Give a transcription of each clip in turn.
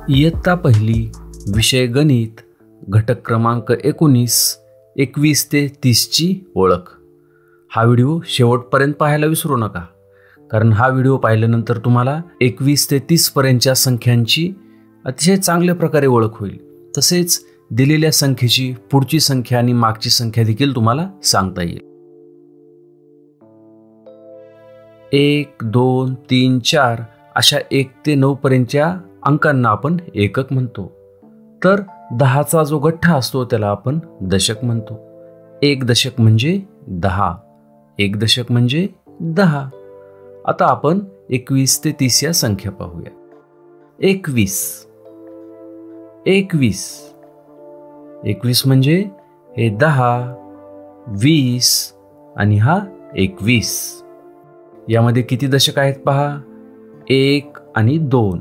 इयत्ता पहिली, विषय गणित, घटक क्रमांक 19, 21 ते 30ची ओळख. हा व्हिडिओ शेवटपर्यंत पाहायला विसरू नका, कारण हा व्हिडिओ पाहिल्यानंतर तुम्हाला 21 ते 30 पर्यंतच्या संख्यांची अतिशय चांगल्या प्रकारे ओळख होईल. तसेच दिलेल्या संख्येची पुढची संख्या आणि मागची संख्या देखील तुम्हाला सांगता येईल. 1, 2, 3, 4 अशा 1 ते 9 पर्यंतच्या अंकांना आपण एकक म्हणतो. तर 10चा जो गठ्ठा असतो त्याला आपण दशक म्हणतो. 1 दशक म्हणजे 10, 1 दशक म्हणजे 10. आता आपण 21 ते 30 या संख्या पाहूया. 21, 21, 21 म्हणजे हे 10, 20 आणि हा 21. यामध्ये किती दशक आहेत पहा. 1 आणि 2,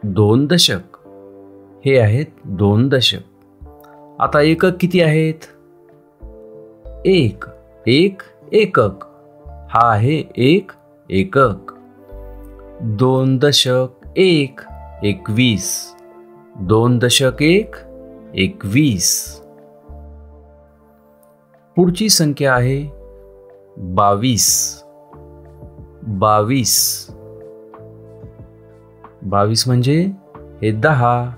2 दशक. हे आहेत 2 दशक. आता एकक किती आहेत. 1, 1 एकक. हा आहे 1 एकक. 2 दशक 1, 21. 2 दशक 1, 21. पुढची संख्या आहे 22. 22, 22 म्हणजे हे 10,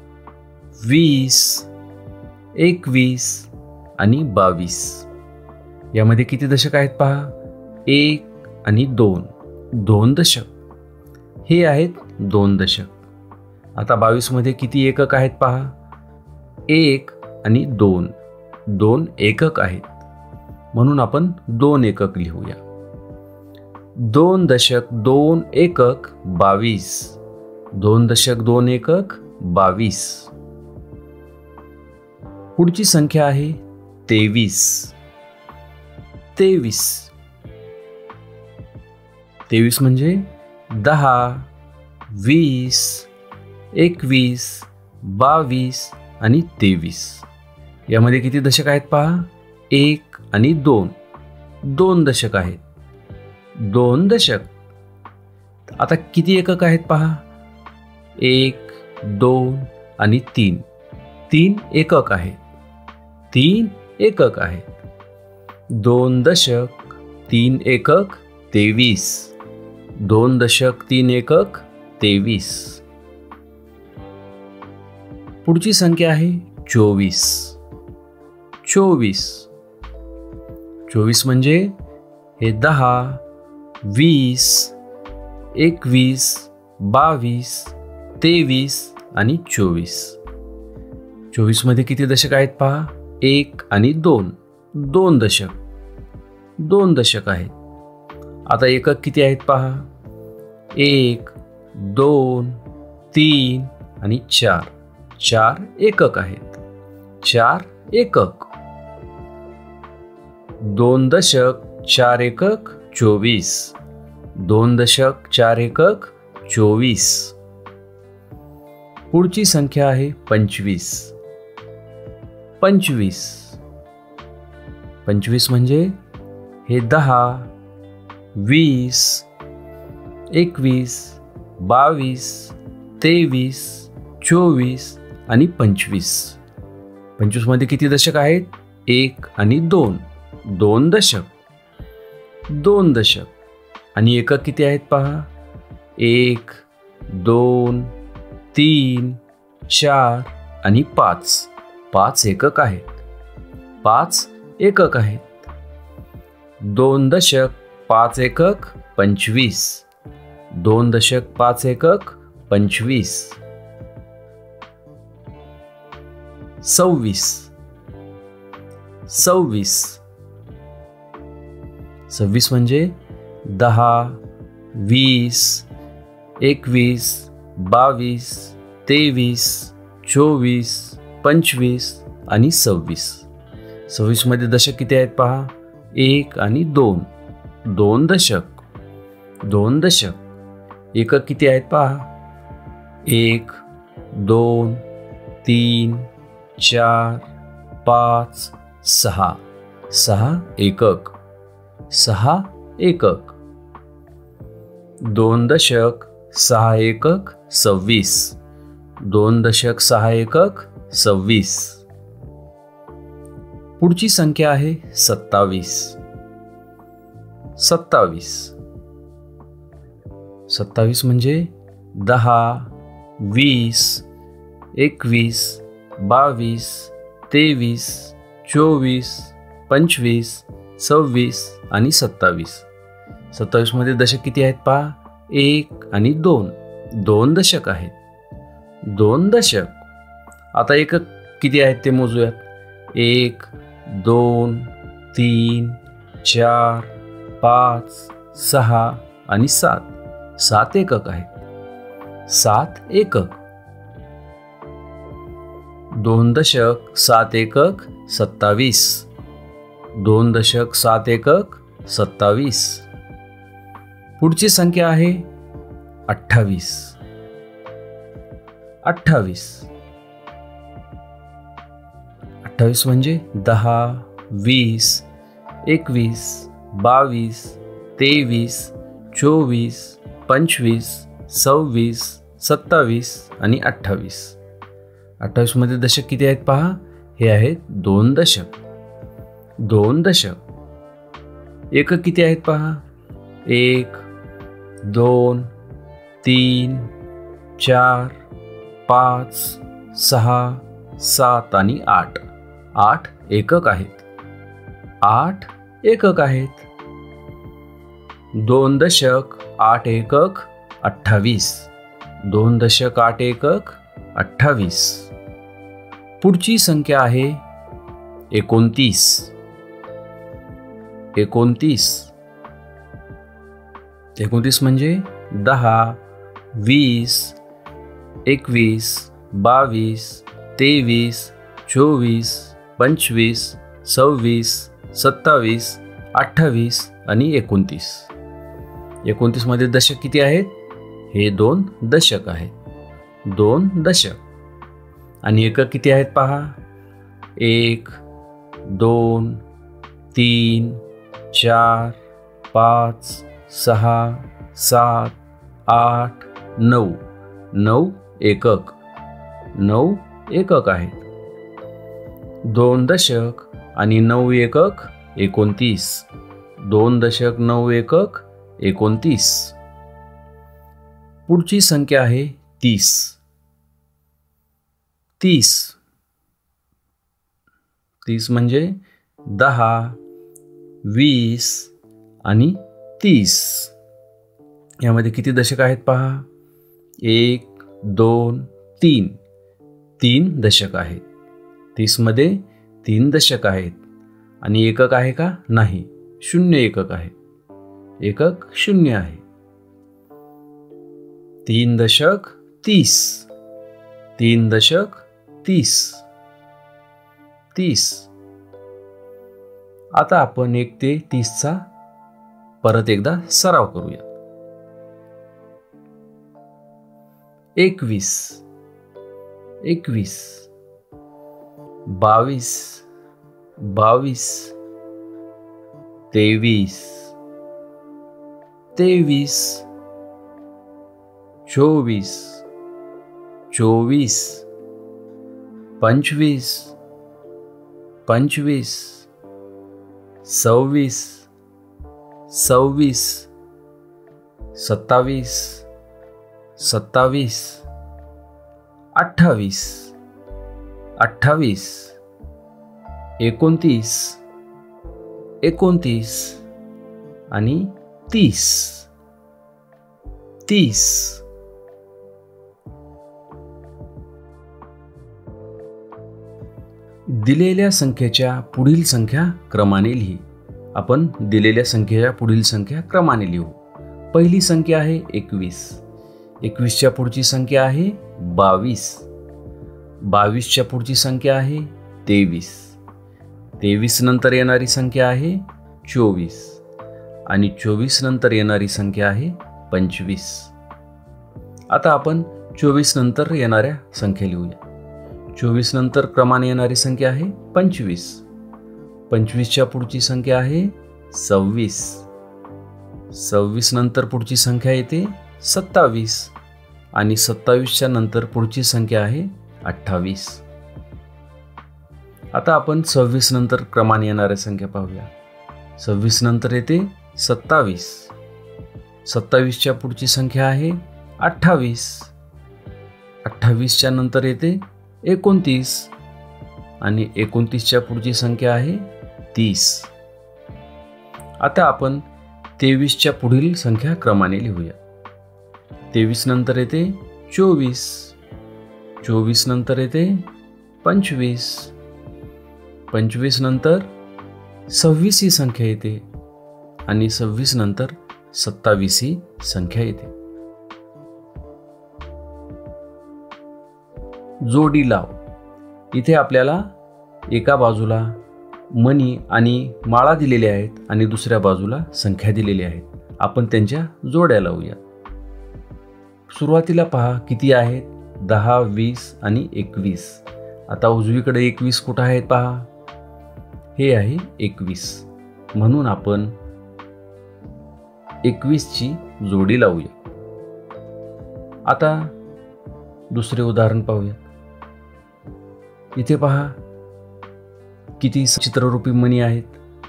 20, 21 आणि 22. यामध्ये किती दशक आहेत पहा. 1 आणि 2, 2 दशक. हे आहेत 2 दशक. आता 22 मध्ये किती एकक आहेत पहा. 1 आणि 2, 2 एकक आहेत. म्हणून आपण 2 एकक लिहूया. 2 दशक 2 एकक 22. 2 दशक 2 एकक 22. पुढची संख्या आहे 23. 23, 23 म्हणजे 10, 20, 21, 22 आणि 23. यामध्ये किती दशक आहेत पहा. 1 आणि 2, 2 दशक आहेत. 2 दशक. आता किती एकक आहेत पहा. 1, 2 आणि 3, 3 एकक आहेत. 3 एकक आहेत. 2 दशक 3 एकक 23. 2 दशक 3 एकक 23. पुढची संख्या आहे 24. 24, 24 म्हणजे हे 10, 20, 21, 22, 23 आणि 24. 24 मध्ये किती दशक आहेत पहा. 1 आणि 2, 2 दशक. 2 दशक आहेत. आता एकक किती आहेत पहा. 1, 2, 3 आणि 4, 4 एकक आहेत. 4 एकक. 2 दशक 4 एकक 24. 2 दशक 4 एकक 24. पुढची संख्या आहे 25. 25, 25 म्हणजे हे 10, 20, 21, 22, 23, 24 आणि 25. 25 मध्ये किती दशक आहेत. 1 आणि 2, 2 दशक. 2 दशक. आणि एकक किती आहेत पहा. 1, 2, 3, 4 आणि 5, 5 एकक आहेत. 5 एकक आहेत. 2 दशक 5 एकक 25. 2 दशक 5 एकक 25. 26, 26, 26 म्हणजे 10, 20, 21, 22, 23, 24, 25 आणि 26. 26 मध्ये दशक किती आहेत पहा. 1 आणि 2, 2 दशक. 2 दशक. एकक किती आहेत पहा. 1, 2, 3, 4, 5, 6, 6 एकक. 6 एकक. 2 दशक 6 एकक 26. 2 दशक 6 एकक 26. पुढची संख्या आहे 27. 27. 27 म्हणजे 10, 20, 21, 22, 23, 24, 25, 26 आणि 27. 27 मध्ये दशक किती आहेत पहा? 1 आणि 2. 2 दशक आहेत. 2 दशक. आता एकक किती आहेत ते मोजूयात. 1, 2, 3, 4, 5, 6 आणि 7. 7 एकक आहेत. 7 एकक. 2 दशक 7 एकक 27. 2 दशक 7 एकक 27. पुढची संख्या आहे 28. 28. 28 म्हणजे 10, 20, 21, 22, 23, 24, 25, 26, 27 आणि 28. 28 मध्ये दशक किती आहेत पहा? हे आहेत 2 दशक. 2 दशक. एकक किती आहेत पहा? 1, 2, 3, 4, 5, 6, 7 आणि 8. 8 एकक आहेत. 8 एकक आहेत. 2 दशक 8 एकक 28. 2 दशक 8 एकक 28. पुढची संख्या आहे 29. 29. 29 म्हणजे 10, 20, 21, 22, 23, 24, 25, 26, 27, 28 आणि 29. 29 मध्ये दशक किती आहेत? हे 2 दशक आहेत. 2 दशक. आणि एकक किती आहेत पहा? 1, 2, 3, 4, 5, 6, 7, 8, 9. 9 एकक. 9 एकक आहेत. 2 दशक आणि 9 एकक 29. 2 दशक 9 एकक 29. पुढची संख्या आहे 30. 30. 30 म्हणजे 10, 20 आणि 30. यामध्ये किती दशक आहेत पहा? 1, 2, 3. 3 दशक आहेत. 30 मध्ये 3 दशक आहेत. आणि एकक आहे का? नाही. 0 एकक आहे. एकक 0 आहे. 3 दशक 30. 3 दशक 30. 30. आता आपण 1 ते 30चा परत एकदा सराव करूया. 21. 21. 22. 22. 23. 23. 24. 24. 25. 25. 26. 26. 27. 27. 28. 28. 29. 29 आणि 30. 30. दिलेल्या संख्येच्या पुढील संख्या क्रमाने लिही. आपण दिलेल्या संख्येच्या पुढील संख्या क्रमाने लिहू. पहिली संख्या आहे 21. 21च्या पुढची संख्या आहे 22. 22च्या पुढची संख्या आहे 23. 23 नंतर येणारी संख्या आहे 24. आणि 24 नंतर येणारी संख्या आहे 25. आता आपण 24 नंतर येणाऱ्या संख्या लिहूया. 24 नंतर क्रमाने येणारी संख्या आहे 25. 25च्या पुढची संख्या आहे 26. 26 नंतर पुढची संख्या येते 27 आणि 27च्या नंतर पुढची संख्या आहे 28. आता आपण 26 नंतर क्रमाने येणाऱ्या संख्या पाहूया. 26 नंतर येते 27. 27च्या पुढची संख्या आहे 28. 28च्या नंतर येते 29 आणि 29च्या पुढची संख्या आहे 30. आता आपण 23च्या पुढील संख्या क्रमाने लिहूया. 23 नंतर येते 24. 24 नंतर येते 25. 25 नंतर 26 ही संख्या येते आणि 26 नंतर 27 ही संख्या येते. जोडी लाव. इथे आपल्याला एका बाजूला मणी आणि माळा दिलेल्या आहेत आणि दुसऱ्या बाजूला संख्या दिलेल्या आहेत. आपण त्यांच्या जोड्या लावूया. सुरुवातीला पहा किती आहेत, 10, 20 आणि 21. आता उजवीकडे 21 कुठं आहेत पहा, हे आहे 21. म्हणून आपण 21ची जोडी लावूया. आता दुसरे उदाहरण पाहूया. इथे पहा किती चित्ररूपी मणी आहेत,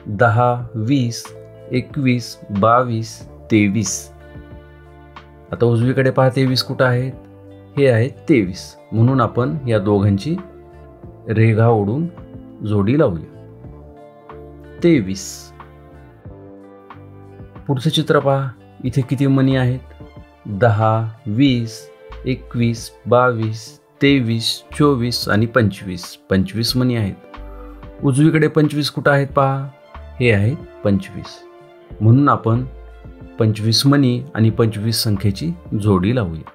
10, 20, 21, 22, 23. आता उजवीकडे पहा 23 कुठं आहेत, हे आहेत 23. म्हणून आपण या दोघांची रेघा ओढून जोडी लावूया. 23. पुढचं चित्र पहा. इथे किती मणी आहेत, 10, 20, 21, 22, 23, 24 आणि 25. 25 मणी आहेत. उजवीकडे 25 कुठं आहेत पहा, हे आहेत 25. म्हणून आपण 25 मणी आणि 25 संख्येची जोडी लावूया.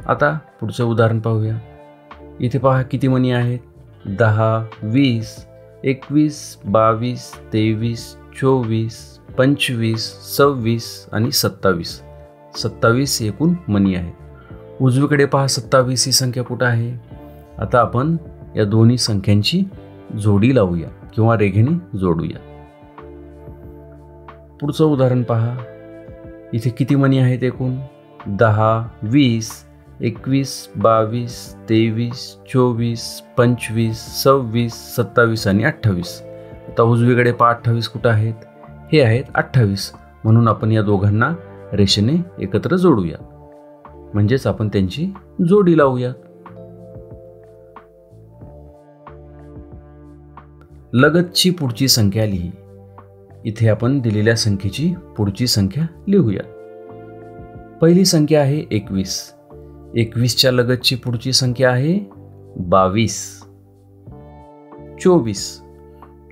आता पुढचं उदाहरण पाहूया. इथे पहा किती मणी आहेत, 10, 20, 21, 22, 23, 24, 25, 26 आणि 27. 27 एकूण मणी आहेत. उजवीकडे पहा 27 ही संख्या कुठं आहे. आता आपण या दोन्ही संख्यांची जोडी लावूया किंवा रेघेने जोडूया. पुढचं उदाहरण पहा. इथे किती मणी आहेत एकूण, 10, 20, 21, 22, 23, 24, 25, 26, 27 आणि 28. आता उजवीकडे पहा 28 कुठं आहेत, हे आहेत 28. म्हणून आपण या दोघांना रेषेने एकत्र जोडूया, म्हणजेच आपण त्यांची जोडी लावूया. लगतची पुढची संख्या लिही. इथे आपण दिलेल्या संख्येची पुढची संख्या लिहूया. पहिली संख्या आहे 21. 21च्या लगतची पुढची संख्या आहे 22. 24.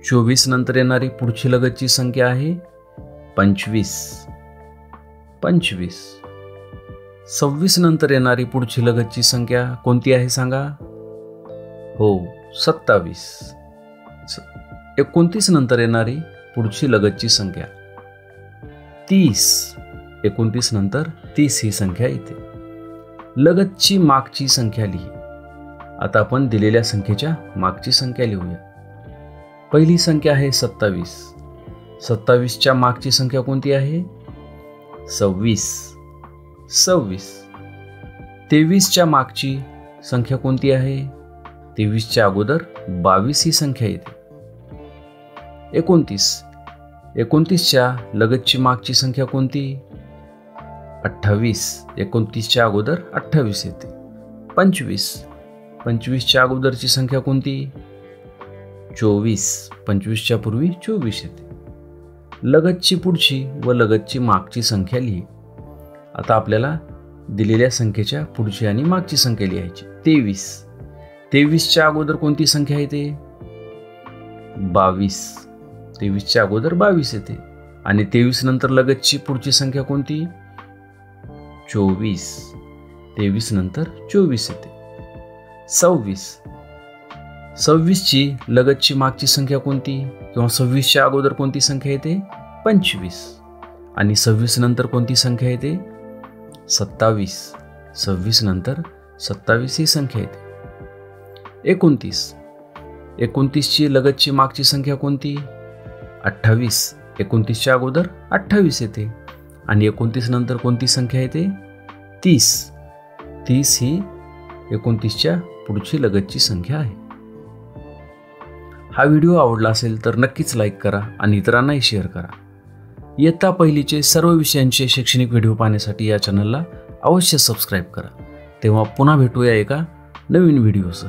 24 नंतर येणारी पुढची लगतची संख्या आहे 25. 25. 26 नंतर येणारी पुढची लगतची संख्या कोणती आहे सांगा? हो, 27. 29 नंतर येणारी पुढची लगतची संख्या 30. 29 नंतर 30 ही संख्या येते. लगतची मागची संख्या लिही. आता आपण दिलेल्या संख्येच्या मागची संख्या लिहूया. पहिली संख्या आहे 27. 27च्या मागची संख्या कोणती आहे? 26. 26. 23च्या मागची संख्या कोणती आहे? 23च्या अगोदर 22 ही संख्या येते. 29. 29च्या लगतची मागची संख्या कोणती? 28. 29च्या अगोदर 28 येते. 25. 25च्या अगोदरची संख्या कोणती? 24. 25च्या पूर्वी 24 येते. लगतची पुढची व लगतची मागची संख्या लिही. आता आपल्याला दिलेल्या संख्येच्या पुढची आणि मागची संख्या लिहायची. 23. 23च्या अगोदर कोणती संख्या येते? 22. 23च्या अगोदर 22 येते. आणि 23 नंतर लगतची पुढची संख्या कोणती? 24. 23 नंतर 24 येते. 26. 26ची लगतची मागची संख्या कोणती किंवा 26च्या अगोदर कोणती संख्या येते? 25. आणि 26 नंतर कोणती संख्या येते? 27. 26 नंतर 27 ही संख्या येते. 29. 29ची लगतची मागची संख्या कोणती? 28. 29च्या अगोदर 28 येते आणि 29 नंतर कोणती संख्या येते? 30. 30 ही 29च्या पुढची लगतची संख्या आहे. हा व्हिडिओ आवडला असेल तर नक्कीच लाईक करा आणि इतरांनाही शेअर करा. इयत्ता पहिलीचे सर्व विषयांचे शैक्षणिक व्हिडिओ पाहण्यासाठी या चॅनलला अवश्य सबस्क्राईब करा. तेव्हा पुन्हा भेटूया एका नवीन व्हिडिओसह.